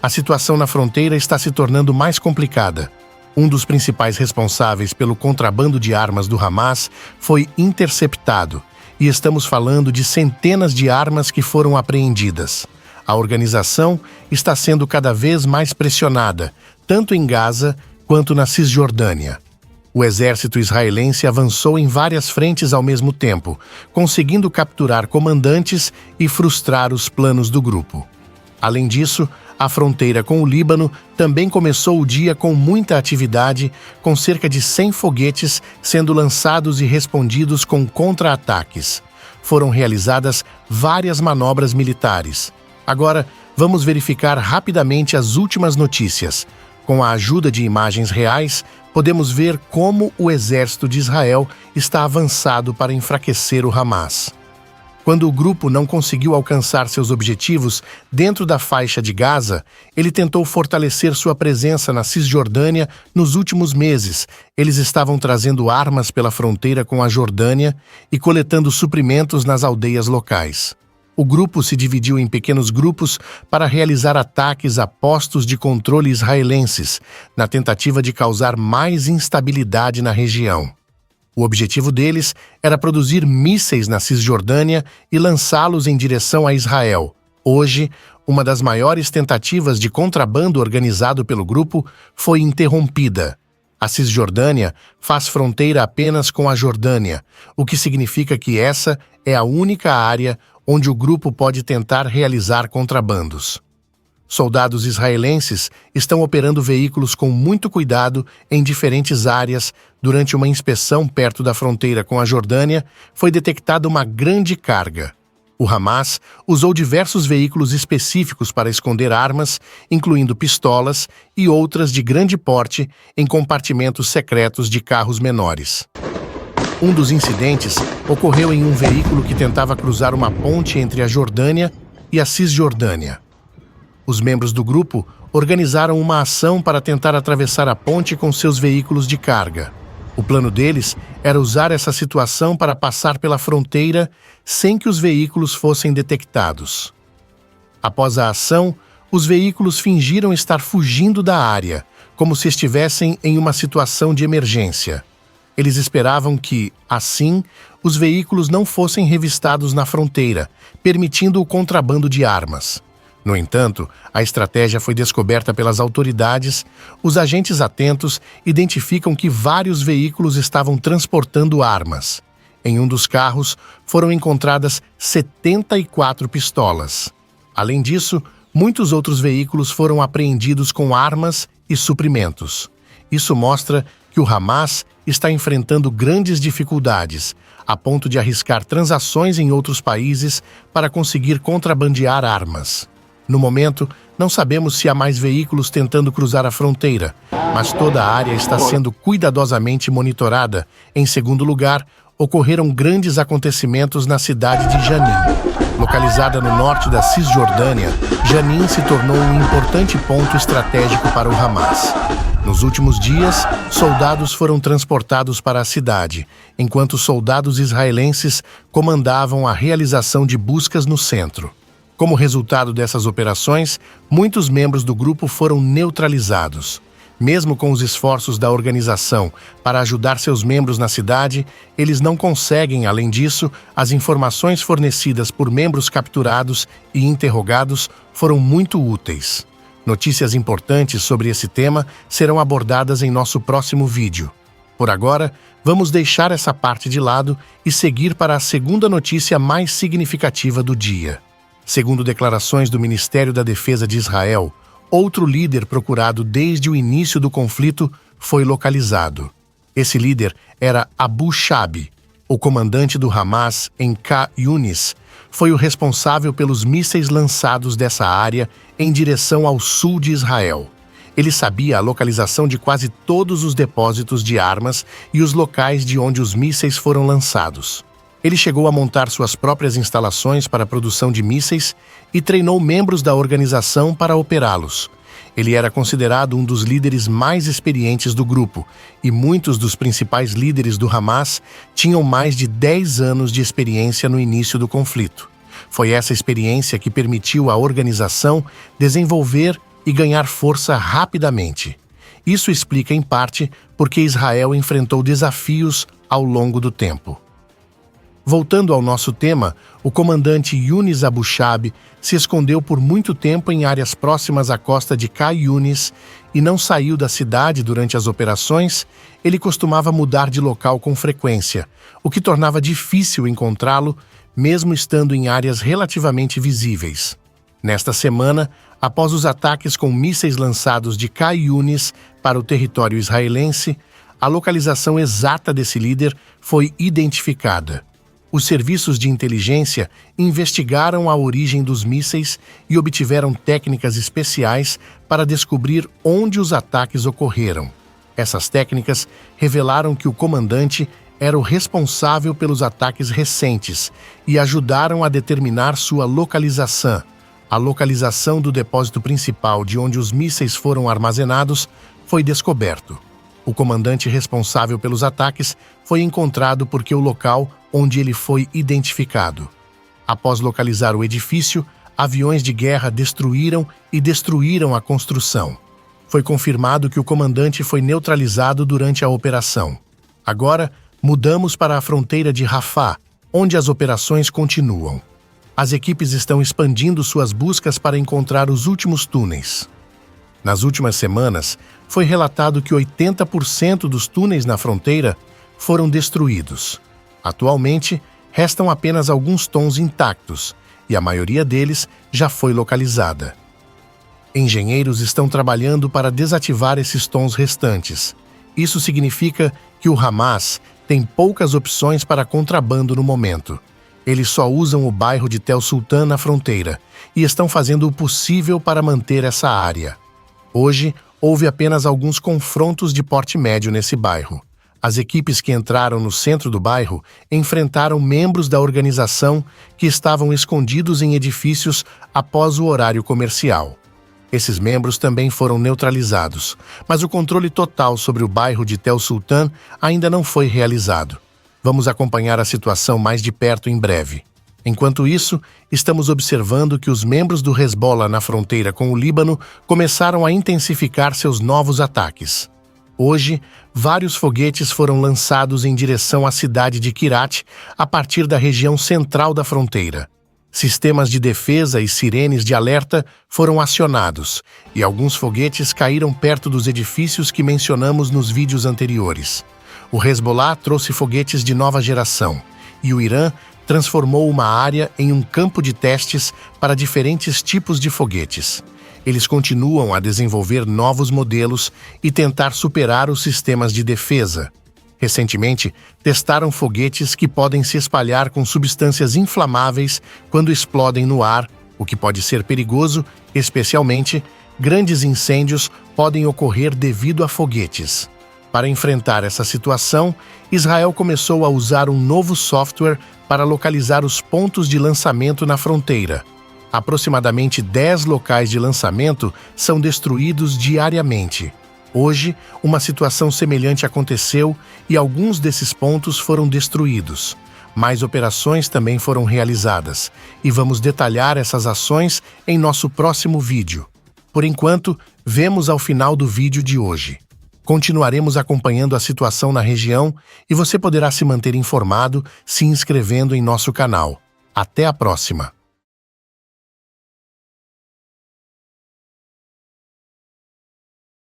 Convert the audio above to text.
A situação na fronteira está se tornando mais complicada. Um dos principais responsáveis pelo contrabando de armas do Hamas foi interceptado, e estamos falando de centenas de armas que foram apreendidas. A organização está sendo cada vez mais pressionada, tanto em Gaza quanto na Cisjordânia. O exército israelense avançou em várias frentes ao mesmo tempo, conseguindo capturar comandantes e frustrar os planos do grupo. Além disso, a fronteira com o Líbano também começou o dia com muita atividade, com cerca de 100 foguetes sendo lançados e respondidos com contra-ataques. Foram realizadas várias manobras militares. Agora, vamos verificar rapidamente as últimas notícias. Com a ajuda de imagens reais, podemos ver como o exército de Israel está avançado para enfraquecer o Hamas. Quando o grupo não conseguiu alcançar seus objetivos dentro da faixa de Gaza, ele tentou fortalecer sua presença na Cisjordânia nos últimos meses. Eles estavam trazendo armas pela fronteira com a Jordânia e coletando suprimentos nas aldeias locais. O grupo se dividiu em pequenos grupos para realizar ataques a postos de controle israelenses, na tentativa de causar mais instabilidade na região. O objetivo deles era produzir mísseis na Cisjordânia e lançá-los em direção a Israel. Hoje, uma das maiores tentativas de contrabando organizado pelo grupo foi interrompida. A Cisjordânia faz fronteira apenas com a Jordânia, o que significa que essa é a única área onde o grupo pode tentar realizar contrabandos. Soldados israelenses estão operando veículos com muito cuidado em diferentes áreas. Durante uma inspeção perto da fronteira com a Jordânia, foi detectada uma grande carga. O Hamas usou diversos veículos específicos para esconder armas, incluindo pistolas e outras de grande porte, em compartimentos secretos de carros menores. Um dos incidentes ocorreu em um veículo que tentava cruzar uma ponte entre a Jordânia e a Cisjordânia. Os membros do grupo organizaram uma ação para tentar atravessar a ponte com seus veículos de carga. O plano deles era usar essa situação para passar pela fronteira sem que os veículos fossem detectados. Após a ação, os veículos fingiram estar fugindo da área, como se estivessem em uma situação de emergência. Eles esperavam que, assim, os veículos não fossem revistados na fronteira, permitindo o contrabando de armas. No entanto, a estratégia foi descoberta pelas autoridades. Os agentes atentos identificam que vários veículos estavam transportando armas. Em um dos carros, foram encontradas 74 pistolas. Além disso, muitos outros veículos foram apreendidos com armas e suprimentos. Isso mostra que o Hamas está enfrentando grandes dificuldades, a ponto de arriscar transações em outros países para conseguir contrabandear armas. No momento, não sabemos se há mais veículos tentando cruzar a fronteira, mas toda a área está sendo cuidadosamente monitorada. Em segundo lugar, ocorreram grandes acontecimentos na cidade de Janin. Localizada no norte da Cisjordânia, Janin se tornou um importante ponto estratégico para o Hamas. Nos últimos dias, soldados foram transportados para a cidade, enquanto soldados israelenses comandavam a realização de buscas no centro. Como resultado dessas operações, muitos membros do grupo foram neutralizados. Mesmo com os esforços da organização para ajudar seus membros na cidade, eles não conseguem. Além disso, as informações fornecidas por membros capturados e interrogados foram muito úteis. Notícias importantes sobre esse tema serão abordadas em nosso próximo vídeo. Por agora, vamos deixar essa parte de lado e seguir para a segunda notícia mais significativa do dia. Segundo declarações do Ministério da Defesa de Israel, outro líder procurado desde o início do conflito foi localizado. Esse líder era Abu Shabi, o comandante do Hamas em Khan Yunis. Foi o responsável pelos mísseis lançados dessa área em direção ao sul de Israel. Ele sabia a localização de quase todos os depósitos de armas e os locais de onde os mísseis foram lançados. Ele chegou a montar suas próprias instalações para a produção de mísseis e treinou membros da organização para operá-los. Ele era considerado um dos líderes mais experientes do grupo, e muitos dos principais líderes do Hamas tinham mais de 10 anos de experiência no início do conflito. Foi essa experiência que permitiu à organização desenvolver e ganhar força rapidamente. Isso explica, em parte, porque Israel enfrentou desafios ao longo do tempo. Voltando ao nosso tema, o comandante Yunis Abu Shab se escondeu por muito tempo em áreas próximas à costa de Khan Yunis e não saiu da cidade durante as operações. Ele costumava mudar de local com frequência, o que tornava difícil encontrá-lo, mesmo estando em áreas relativamente visíveis. Nesta semana, após os ataques com mísseis lançados de Khan Yunis para o território israelense, a localização exata desse líder foi identificada. Os serviços de inteligência investigaram a origem dos mísseis e obtiveram técnicas especiais para descobrir onde os ataques ocorreram. Essas técnicas revelaram que o comandante era o responsável pelos ataques recentes e ajudaram a determinar sua localização. A localização do depósito principal de onde os mísseis foram armazenados foi descoberto. O comandante responsável pelos ataques foi encontrado porque o local onde ele foi identificado. Após localizar o edifício, aviões de guerra destruíram a construção. Foi confirmado que o comandante foi neutralizado durante a operação. Agora, mudamos para a fronteira de Rafah, onde as operações continuam. As equipes estão expandindo suas buscas para encontrar os últimos túneis. Nas últimas semanas, foi relatado que 80% dos túneis na fronteira foram destruídos. Atualmente, restam apenas alguns tons intactos, e a maioria deles já foi localizada. Engenheiros estão trabalhando para desativar esses tons restantes. Isso significa que o Hamas tem poucas opções para contrabando no momento. Eles só usam o bairro de Tel Sultan na fronteira e estão fazendo o possível para manter essa área. Hoje, houve apenas alguns confrontos de porte médio nesse bairro. As equipes que entraram no centro do bairro enfrentaram membros da organização que estavam escondidos em edifícios após o horário comercial. Esses membros também foram neutralizados, mas o controle total sobre o bairro de Tel Sultan ainda não foi realizado. Vamos acompanhar a situação mais de perto em breve. Enquanto isso, estamos observando que os membros do Hezbollah na fronteira com o Líbano começaram a intensificar seus novos ataques. Hoje, vários foguetes foram lançados em direção à cidade de Kiryat, a partir da região central da fronteira. Sistemas de defesa e sirenes de alerta foram acionados, e alguns foguetes caíram perto dos edifícios que mencionamos nos vídeos anteriores. O Hezbollah trouxe foguetes de nova geração, e o Irã transformou uma área em um campo de testes para diferentes tipos de foguetes. Eles continuam a desenvolver novos modelos e tentar superar os sistemas de defesa. Recentemente, testaram foguetes que podem se espalhar com substâncias inflamáveis quando explodem no ar, o que pode ser perigoso, especialmente grandes incêndios podem ocorrer devido a foguetes. Para enfrentar essa situação, Israel começou a usar um novo software para localizar os pontos de lançamento na fronteira. Aproximadamente 10 locais de lançamento são destruídos diariamente. Hoje, uma situação semelhante aconteceu e alguns desses pontos foram destruídos. Mais operações também foram realizadas, e vamos detalhar essas ações em nosso próximo vídeo. Por enquanto, vemos ao final do vídeo de hoje. Continuaremos acompanhando a situação na região e você poderá se manter informado se inscrevendo em nosso canal. Até a próxima!